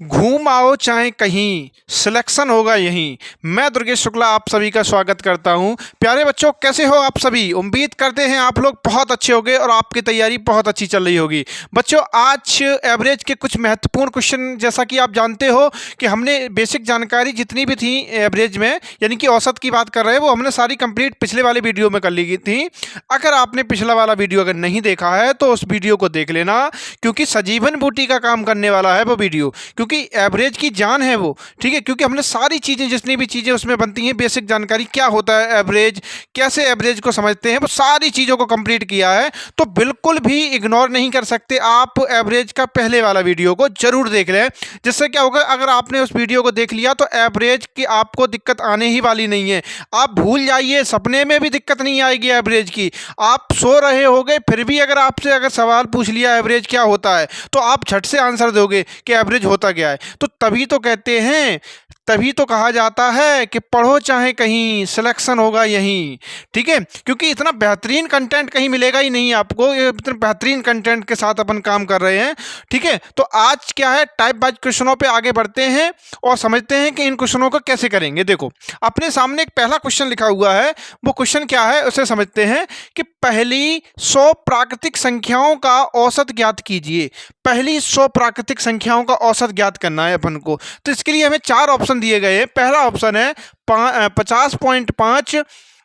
घूम आओ चाहे कहीं, सिलेक्शन होगा यहीं। मैं दुर्गेश शुक्ला आप सभी का स्वागत करता हूं। प्यारे बच्चों, कैसे हो आप सभी? उम्मीद करते हैं आप लोग बहुत अच्छे होंगे और आपकी तैयारी बहुत अच्छी चल रही होगी। बच्चों, आज एवरेज के कुछ महत्वपूर्ण क्वेश्चन, जैसा कि आप जानते हो कि हमने बेसिक जानकारी जितनी भी थी एवरेज में, यानी कि औसत की बात कर रहे हैं, वो हमने सारी कंप्लीट पिछले वाले वीडियो में कर ली थी। अगर आपने पिछला वाला वीडियो अगर नहीं देखा है तो उस वीडियो को देख लेना, क्योंकि सजीवन बूटी का काम करने वाला है वो वीडियो, क्योंकि एवरेज की जान है वो। ठीक है, क्योंकि हमने सारी चीज़ें, जितनी भी चीज़ें उसमें बनती हैं, बेसिक जानकारी क्या होता है एवरेज, कैसे एवरेज को समझते हैं, वो सारी चीज़ों को कंप्लीट किया है। तो बिल्कुल भी इग्नोर नहीं कर सकते आप एवरेज का पहले वाला वीडियो को जरूर देख लें। जिससे क्या होगा, अगर आपने उस वीडियो को देख लिया तो एवरेज की आपको दिक्कत आने ही वाली नहीं है। आप भूल जाइए, सपने में भी दिक्कत नहीं आएगी एवरेज की। आप सो रहे होगे फिर भी अगर आपसे अगर सवाल पूछ लिया एवरेज क्या होता है, तो आप झट से आंसर दोगे कि एवरेज होता क्या है। तो तभी तो कहते हैं, तभी तो कहा जाता है कि पढ़ो चाहे कहीं, सिलेक्शन होगा यहीं। ठीक है, क्योंकि इतना बेहतरीन कंटेंट कहीं मिलेगा ही नहीं आपको। ये इतने बेहतरीन कंटेंट के साथ अपन काम कर रहे हैं। ठीक है, तो आज क्या है, टाइप वाइज क्वेश्चनों पे आगे बढ़ते हैं और समझते हैं कि इन क्वेश्चनों को कैसे करेंगे। देखो, अपने सामने एक पहला क्वेश्चन लिखा हुआ है। वो क्वेश्चन क्या है उसे समझते हैं कि पहली 100 प्राकृतिक संख्याओं का औसत ज्ञात कीजिए। पहली 100 प्राकृतिक संख्याओं का औसत ज्ञात करना है अपन को। तो इसके लिए हमें 4 ऑप्शन दिए गए हैं। पहला ऑप्शन है 50.5,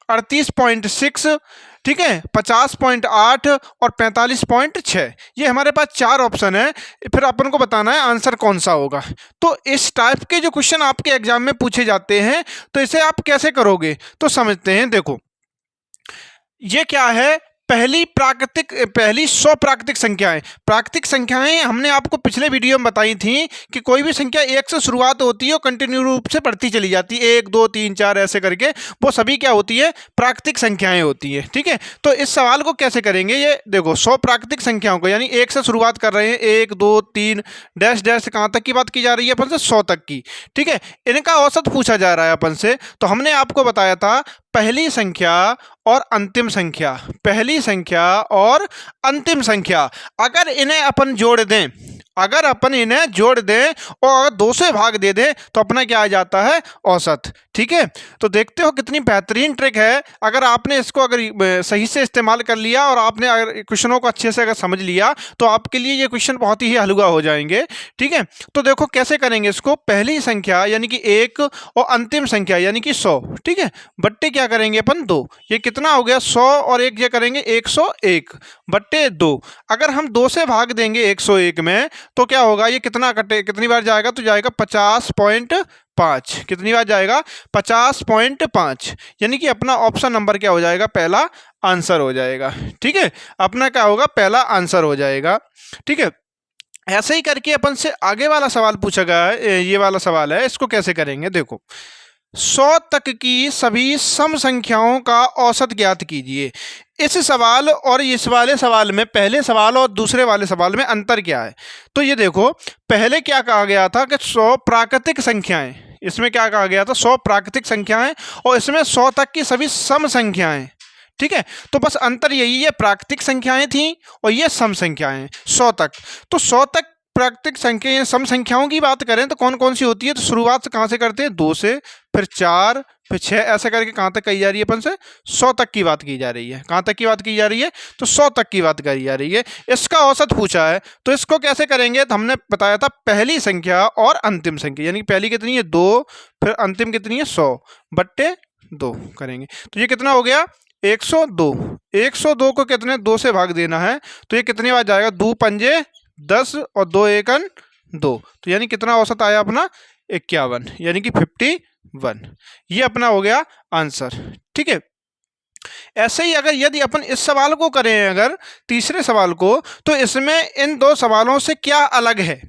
38.6, ठीक है, 50.8 और 45.6। ये हमारे पास 4 ऑप्शन है। फिर अपन को बताना है आंसर कौन सा होगा। तो इस टाइप के जो क्वेश्चन आपके एग्जाम में पूछे जाते हैं, तो इसे आप कैसे करोगे तो समझते हैं। देखो, ये क्या है, पहली 100 प्राकृतिक संख्याएं। प्राकृतिक संख्याएं हमने आपको पिछले वीडियो में बताई थी कि कोई भी संख्या 1 से शुरुआत होती है और कंटिन्यू रूप से बढ़ती चली जाती है, 1 2 3 4 ऐसे करके, वो सभी क्या होती है, प्राकृतिक संख्याएं होती है। ठीक है, तो इस सवाल को कैसे करेंगे, ये देखो 100 प्राकृतिक संख्याओं को, यानी 1 से शुरुआत कर रहे हैं, 1 2 3 डैश डैश, कहाँ तक की बात की जा रही है अपन से, 100 तक की। ठीक है, इनका औसत पूछा जा रहा है अपन से। तो हमने आपको बताया था पहली संख्या और अंतिम संख्या, पहली संख्या और अंतिम संख्या अगर इन्हें अपन जोड़ दें, अगर अपन इन्हें जोड़ दें और अगर 2 से भाग दे दें तो अपना क्या आ जाता है, औसत। ठीक है, तो देखते हो कितनी बेहतरीन ट्रिक है। अगर आपने इसको अगर सही से इस्तेमाल कर लिया और आपने अगर क्वेश्चनों को अच्छे से अगर समझ लिया तो आपके लिए ये क्वेश्चन बहुत ही हलवा हो जाएंगे। ठीक है, तो देखो कैसे करेंगे इसको। पहली संख्या यानी कि 1 और अंतिम संख्या यानी कि 100, ठीक है, बट्टे क्या करेंगे अपन 2। ये कितना हो गया, 100 और 1 ये करेंगे 101 बट्टे 2। अगर हम 2 से भाग देंगे 101 में तो क्या होगा, ये कितना कटे, कितनी बार जाएगा, तो जाएगा 50.5। कितनी बार जाएगा, 50.5। यानी कि अपना ऑप्शन नंबर क्या हो जाएगा, पहला आंसर हो जाएगा। ठीक है, अपना क्या होगा, पहला आंसर हो जाएगा। ठीक है, ऐसे ही करके अपन से आगे वाला सवाल पूछा गया है। ये वाला सवाल है, इसको कैसे करेंगे। देखो, 100 तक की सभी सम संख्याओं का औसत ज्ञात कीजिए। इस सवाल और इस वाले सवाल में, पहले सवाल और दूसरे वाले सवाल में अंतर क्या है। तो ये देखो, पहले क्या कहा गया था कि 100 प्राकृतिक संख्याएं, इसमें क्या कहा गया था, 100 प्राकृतिक संख्याएं, और इसमें 100 तक की सभी सम संख्याएं। ठीक है, तो बस अंतर यही है, प्राकृतिक संख्याएं थी और ये सम संख्याएं 100 तक। तो 100 तक प्राकृतिक संख्या, सम संख्याओं की बात करें तो कौन कौन सी होती है, तो शुरुआत से कहाँ से करते हैं, 2 से, फिर 4, फिर 6, ऐसे करके कहाँ तक कही जा रही है अपन से, 100 तक की बात की जा रही है। कहाँ तक की बात की जा रही है, तो 100 तक की बात कही जा रही है। इसका औसत पूछा है, तो इसको कैसे करेंगे, तो हमने बताया था पहली संख्या और अंतिम संख्या, यानी पहली कितनी है 2, फिर अंतिम कितनी है 100 बट्टे 2 करेंगे। तो ये कितना हो गया, 102। 102 को कितने, 2 से भाग देना है, तो ये कितनी बार जाएगा, 2 पंजे 10 और 2 एकन 2। तो यानी कितना औसत आया अपना, 51, यानी कि 51। ये अपना हो गया आंसर। ठीक है, ऐसे ही अगर यदि अपन इस सवाल को करें, अगर तीसरे सवाल को, तो इसमें इन 2 सवालों से क्या अलग है,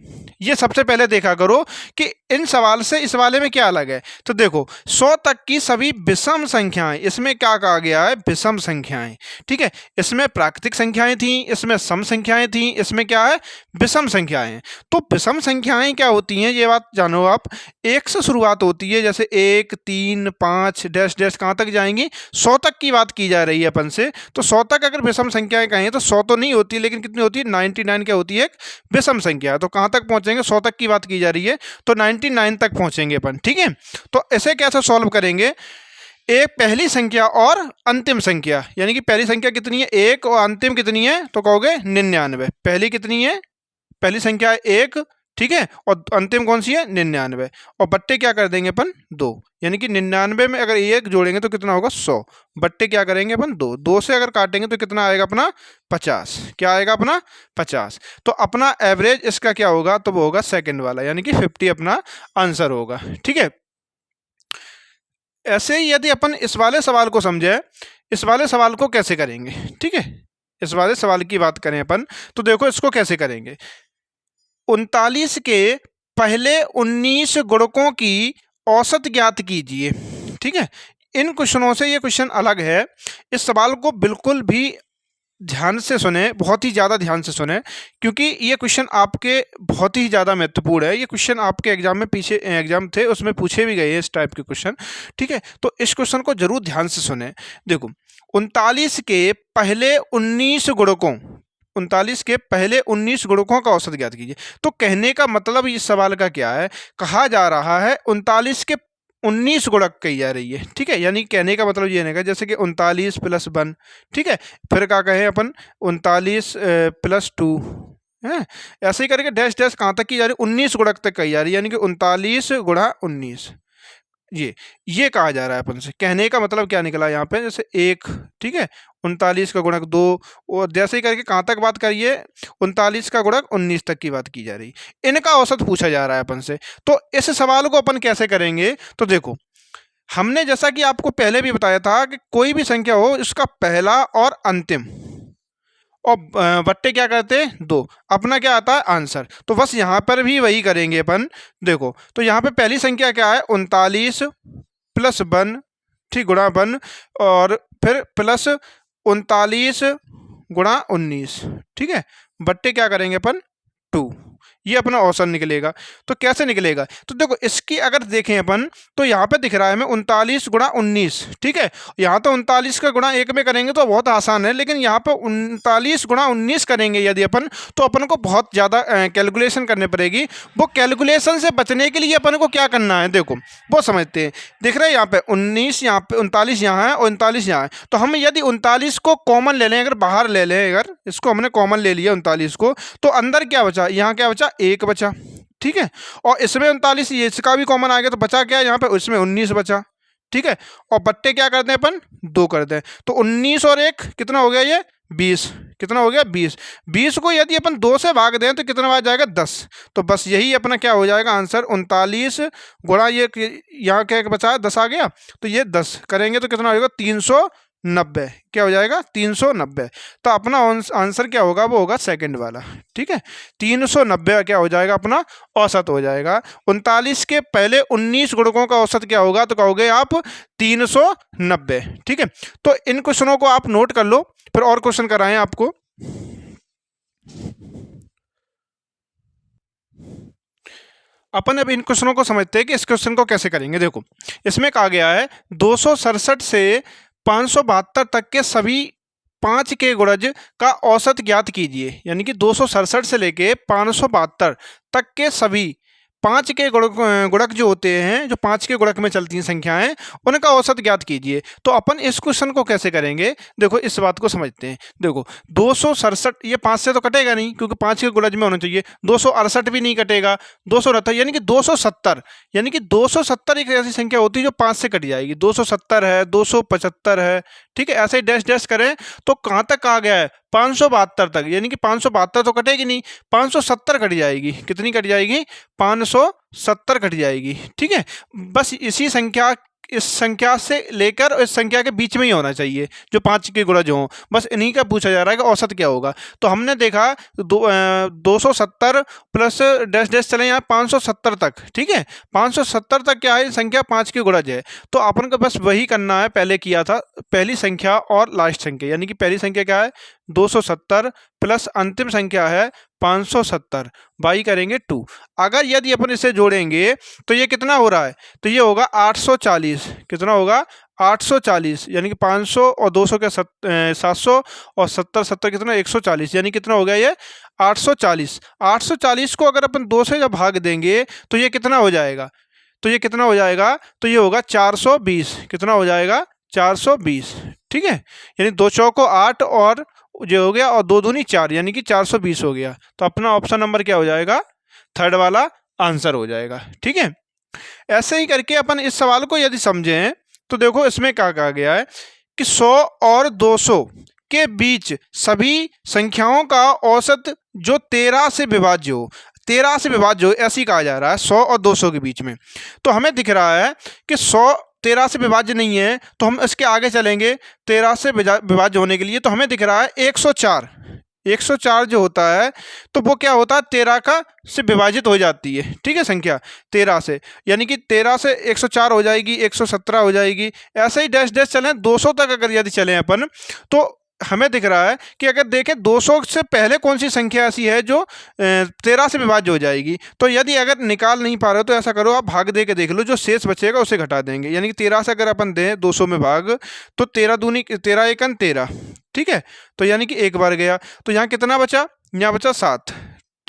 ये सबसे पहले देखा करो कि इन सवाल से इस वाले में क्या अलग है? तो देखो 100 तक की सभी विषम संख्याएं, इसमें क्या कहा गया है? विषम संख्याएं। ठीक है, इसमें प्राकृतिक संख्याएं थी, इसमें सम संख्याएं थी, इसमें क्या है? विषम संख्याएं हैं। तो विषम संख्याएं क्या होती हैं ये बात जानो आप। एक से शुरुआत होती है, जैसे 1 3 5 डैश डैश कहाँ तक जाएंगी? 100 तक की बात की जा रही है अपन से। तो 100 तक अगर विषम संख्याएं कहें तो 100 तो नहीं होती, लेकिन कितनी होती है? 99 क्या होती है? एक विषम संख्या। तो कहाँ तक पहुंचेंगे? 100 तक की बात की जा रही है, तो 99 तक पहुंचेंगे अपन। ठीक है, तो ऐसे कैसे सॉल्व करेंगे? एक पहली संख्या और अंतिम संख्या, यानी कि पहली संख्या कितनी है? 1, और अंतिम कितनी है? तो कहोगे 99। पहली कितनी है? पहली संख्या है 1, ठीक है, और अंतिम कौन सी है? 99। और बट्टे क्या कर देंगे अपन? 2, यानी कि 99 में अगर 1 जोड़ेंगे तो कितना होगा? 100। बट्टे क्या करेंगे अपन? 2। 2 से अगर काटेंगे तो कितना आएगा अपना? 50। क्या आएगा अपना? 50। तो अपना एवरेज इसका क्या होगा? तो वो होगा सेकंड वाला, यानी कि 50 अपना आंसर होगा। ठीक है, ऐसे ही यदि अपन इस वाले सवाल को समझे, इस वाले सवाल को कैसे करेंगे? ठीक है, इस वाले सवाल की बात करें अपन, तो देखो इसको कैसे करेंगे। 39 के पहले 19 गुणकों की औसत ज्ञात कीजिए। ठीक है, इन क्वेश्चनों से ये क्वेश्चन अलग है। इस सवाल को बिल्कुल भी ध्यान से सुने, बहुत ही ज़्यादा ध्यान से सुने, क्योंकि ये क्वेश्चन आपके बहुत ही ज़्यादा महत्वपूर्ण है। ये क्वेश्चन आपके एग्जाम में, पीछे एग्जाम थे उसमें पूछे भी गए हैं इस टाइप के क्वेश्चन। ठीक है, तो इस क्वेश्चन को जरूर ध्यान से सुने। देखो 39 के पहले 19 गुणकों, 39 के पहले 19 गुणकों का औसत ज्ञात कीजिए। तो कहने का मतलब इस सवाल का क्या है? कहा जा रहा है 39 के 19 गुणक कही जा रही है। ठीक है, यानी कहने का मतलब ये नहीं, जैसे कि 39 + 1, ठीक है, फिर क्या कहें अपन? 39 + 2 है, ऐसे ही करके डैश डैश कहाँ तक की जा रही है? 19 गुणक तक कही जा रही है, यानी कि 39 × 19। ये कहा जा रहा है अपन से। कहने का मतलब क्या निकला यहाँ पे? जैसे 1, ठीक है, 39 का गुणक 2, और जैसे ही करके कहाँ तक बात करिए? 39 का गुणक 19 तक की बात की जा रही है। इनका औसत पूछा जा रहा है अपन से। तो इस सवाल को अपन कैसे करेंगे? तो देखो, हमने जैसा कि आपको पहले भी बताया था कि कोई भी संख्या हो, उसका पहला और अंतिम, और बट्टे क्या करते हैं? 2। अपना क्या आता है? आंसर। तो बस यहाँ पर भी वही करेंगे अपन। देखो, तो यहाँ पे पहली संख्या क्या है? 39 + 1, ठीक, गुणा 1, और फिर प्लस 39 × 19, ठीक है, बट्टे क्या करेंगे अपन? 2। ये अपना औसत निकलेगा। तो कैसे निकलेगा? तो देखो, इसकी अगर देखें अपन, तो यहाँ पे दिख रहा है हमें 39 × 19, ठीक है। यहाँ तो 39 का गुणा 1 में करेंगे तो बहुत आसान है, लेकिन यहाँ पे 39 × 19 करेंगे यदि अपन, तो अपन को बहुत ज़्यादा कैलकुलेशन करनी पड़ेगी। वो कैलकुलेशन से बचने के लिए अपन को क्या करना है? देखो, वो समझते हैं। दिख रहा है यहाँ पे 19, यहाँ पे 39 यहाँ है और 39 यहाँ है। तो हम यदि 39 को कॉमन ले लें, अगर बाहर ले लें, अगर इसको हमने कॉमन ले लिया 39 को, तो अंदर क्या बचा? यहाँ क्या बचा? 1 बचा, ठीक है, और इसमें 39, ये इसका भी कॉमन आ गया, तो बचा क्या? यहाँ पे इसमें 19 बचा, ठीक है, और बट्टे क्या करते हैं अपन? 2 करते हैं। तो 19 और 1 कितना हो गया? ये 20। कितना हो गया? 20। 20 को यदि अपन 2 से भाग दें तो कितना आ जाएगा? 10। तो बस यही अपना क्या हो जाएगा आंसर? 39 गुणा ये, यहाँ क्या बचा? 10 आ गया, तो ये 10 करेंगे तो कितना होगा? 390। क्या हो जाएगा? 390। तो अपना आंसर क्या होगा? वो होगा सेकंड वाला, ठीक है। 390 क्या हो जाएगा? अपना औसत हो जाएगा। 39 के पहले 19 गुणकों का औसत क्या होगा? तो कहोगे आप 390, ठीक है। तो इन क्वेश्चनों को आप नोट कर लो, फिर और क्वेश्चन कराएं आपको। अपन अब इन क्वेश्चनों को समझते हैं कि इस क्वेश्चन को कैसे करेंगे। देखो, इसमें कहा गया है 267 से 572 तक के सभी 5 के गुणज का औसत ज्ञात कीजिए। यानी कि 267 से लेके 572 तक के सभी 5 के गुणक जो होते हैं, जो 5 के गुणक में चलती हैं संख्याएं, उनका औसत ज्ञात कीजिए। तो अपन इस क्वेश्चन को कैसे करेंगे? देखो, इस बात को समझते हैं। देखो, 267, ये 5 से तो कटेगा नहीं, क्योंकि 5 के गुणज में होना चाहिए। 268 भी नहीं कटेगा, 269, यानी कि 270। यानी कि 270 एक ऐसी संख्या होती है जो 5 से कट जाएगी। 270 है, 275 है, ठीक है, ऐसे ही डैश डैश करें तो कहाँ तक आ गया है? 572 तक। यानी कि 572 तो कटेगी नहीं, 570 कट जाएगी। कितनी कट जाएगी? 570 कट जाएगी, ठीक है। बस इसी संख्या इस संख्या से लेकर इस संख्या के बीच में ही होना चाहिए, जो 5 के गुणज हो। बस इन्हीं का पूछा जा रहा है कि औसत क्या होगा। तो हमने देखा 270 प्लस डैश डैश चले यहाँ 570 तक, ठीक है। 570 तक क्या है, संख्या 5 के गुणज है। तो अपन को बस वही करना है, पहले किया था, पहली संख्या और लास्ट संख्या, यानी कि पहली संख्या क्या है 270 प्लस अंतिम संख्या है 570 बाई करेंगे 2। अगर यदि अपन इसे जोड़ेंगे तो ये कितना हो रहा है, तो ये होगा 840। कितना होगा 840, यानी कि 500 और 200 के 700 और 70 70 कितना 140, यानी कितना हो गया ये 840। 840 को अगर अपन 2 से जब भाग देंगे तो ये कितना हो जाएगा, तो ये कितना हो जाएगा, तो ये होगा 420। कितना हो जाएगा 420, ठीक है। यानी 2 चौको 8 और जो हो गया और 2 दूनी 4, यानी कि 420 हो गया। तो अपना ऑप्शन नंबर क्या हो जाएगा, थर्ड वाला आंसर हो जाएगा, ठीक है। ऐसे ही करके अपन इस सवाल को यदि समझें तो देखो इसमें क्या कहा गया है कि 100 और 200 के बीच सभी संख्याओं का औसत जो 13 से विभाज्य हो, 13 से विभाज्य हो, ऐसे ही कहा जा रहा है 100 और 200 के बीच में। तो हमें दिख रहा है कि 100 13 से विभाज्य नहीं है, तो हम इसके आगे चलेंगे 13 से विभाज्य होने के लिए। तो हमें दिख रहा है 104। 104 जो होता है तो वो क्या होता है 13 का से विभाजित हो जाती है, ठीक है, संख्या 13 से, यानी कि 13 से 104 हो जाएगी, 117 हो जाएगी। ऐसे ही डैश डैश चलें 200 तक अगर यदि चलें अपन, तो हमें दिख रहा है कि अगर देखें 200 से पहले कौन सी संख्या ऐसी है जो 13 से विभाज्य हो जाएगी। तो यदि अगर निकाल नहीं पा रहे हो तो ऐसा करो, आप भाग दे के देख लो, जो शेष बचेगा उसे घटा देंगे। यानी कि 13 से अगर अपन दें 200 में भाग, तो 13 दूनी 13 एकन 13, ठीक है। तो यानी कि एक बार गया, तो यहाँ कितना बचा, यहाँ बचा 7,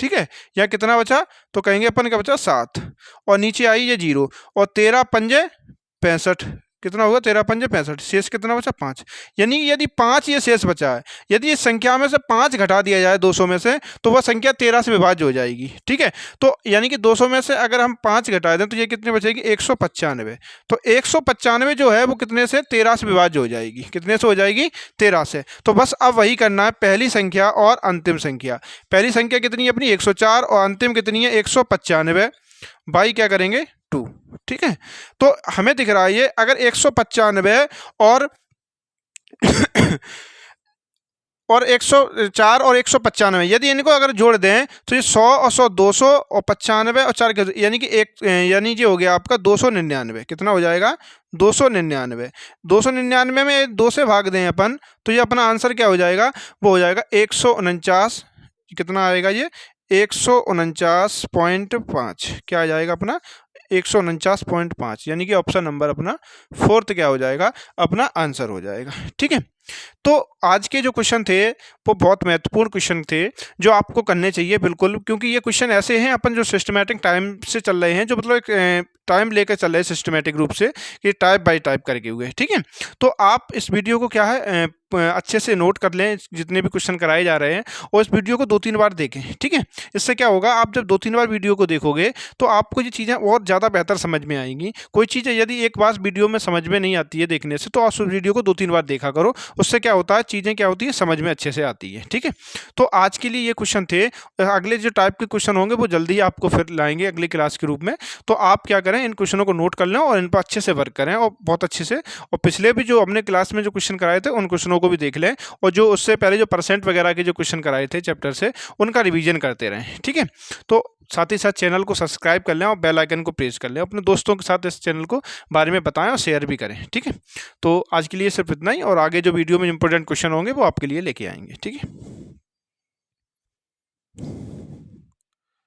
ठीक है। यहाँ कितना बचा, तो कहेंगे अपन का बचा 7, और नीचे आई ये 0, और 13 पंजे 65, कितना होगा 13 पंजे 65, शेष कितना बचा 5। यानी यदि 5 ये शेष बचा है, यदि इस संख्या में से 5 घटा दिया जाए 200 में से, तो वह संख्या 13 से विभाज्य हो जाएगी, ठीक है। तो यानी कि 200 में से अगर हम 5 घटा दें तो ये कितने बचेगी 195। तो 195 जो है वो कितने से 13 से विभाज्य हो जाएगी, कितने से हो जाएगी 13 से। तो बस अब वही करना है, पहली संख्या और अंतिम संख्या। पहली संख्या कितनी है अपनी 104 और अंतिम कितनी है 195 बाई क्या करेंगे 2, ठीक है। तो हमें दिख रहा है ये अगर 195 और और 104 और 195 यदि इनको अगर जोड़ दें तो ये 100 और 100 200 और 95 और 4 यानी कि एक, यानी ये हो गया आपका 299। कितना हो जाएगा 299। 299 में 2 से भाग दें अपन तो ये अपना आंसर क्या हो जाएगा, वो हो जाएगा 149। कितना आएगा ये 149.5, क्या आ जाएगा अपना 149.5, यानी कि ऑप्शन नंबर अपना फोर्थ क्या हो जाएगा, अपना आंसर हो जाएगा, ठीक है। तो आज के जो क्वेश्चन थे वो बहुत महत्वपूर्ण क्वेश्चन थे जो आपको करने चाहिए बिल्कुल, क्योंकि ये क्वेश्चन ऐसे हैं अपन जो सिस्टमेटिक टाइम से चल रहे हैं, जो मतलब एक टाइम लेकर चल रहे हैं सिस्टमेटिक रूप से, कि टाइप बाय टाइप करके हुए, ठीक है। तो आप इस वीडियो को क्या है अच्छे से नोट कर लें, जितने भी क्वेश्चन कराए जा रहे हैं, और इस वीडियो को 2-3 बार देखें, ठीक है। इससे क्या होगा, आप जब 2-3 बार वीडियो को देखोगे तो आपको ये चीज़ें और ज़्यादा बेहतर समझ में आएंगी। कोई चीज़ यदि एक बार वीडियो में समझ में नहीं आती है देखने से, तो आप उस वीडियो को 2-3 बार देखा करो, उससे क्या होता है चीज़ें क्या होती है समझ में अच्छे से आती है, ठीक है। तो आज के लिए ये क्वेश्चन थे। अगले जो टाइप के क्वेश्चन होंगे वो जल्दी ही आपको फिर लाएंगे अगली क्लास के रूप में। तो आप क्या करें, इन क्वेश्चनों को नोट कर लें और इन पर अच्छे से वर्क करें, और बहुत अच्छे से, और पिछले भी जो हमने क्लास में जो क्वेश्चन कराए थे उन क्वेश्चनों को भी देख लें, और जो उससे पहले जो परसेंट वगैरह के जो क्वेश्चन कराए थे चैप्टर से उनका रिवीजन करते रहें, ठीक है। तो साथ ही साथ चैनल को सब्सक्राइब कर लें और बेल आइकन को प्रेस कर लें, अपने दोस्तों के साथ इस चैनल को बारे में बताएं और शेयर भी करें, ठीक है। तो आज के लिए सिर्फ इतना ही, और आगे जो वीडियो में इंपॉर्टेंट क्वेश्चन होंगे वो आपके लिए लेके आएंगे, ठीक है।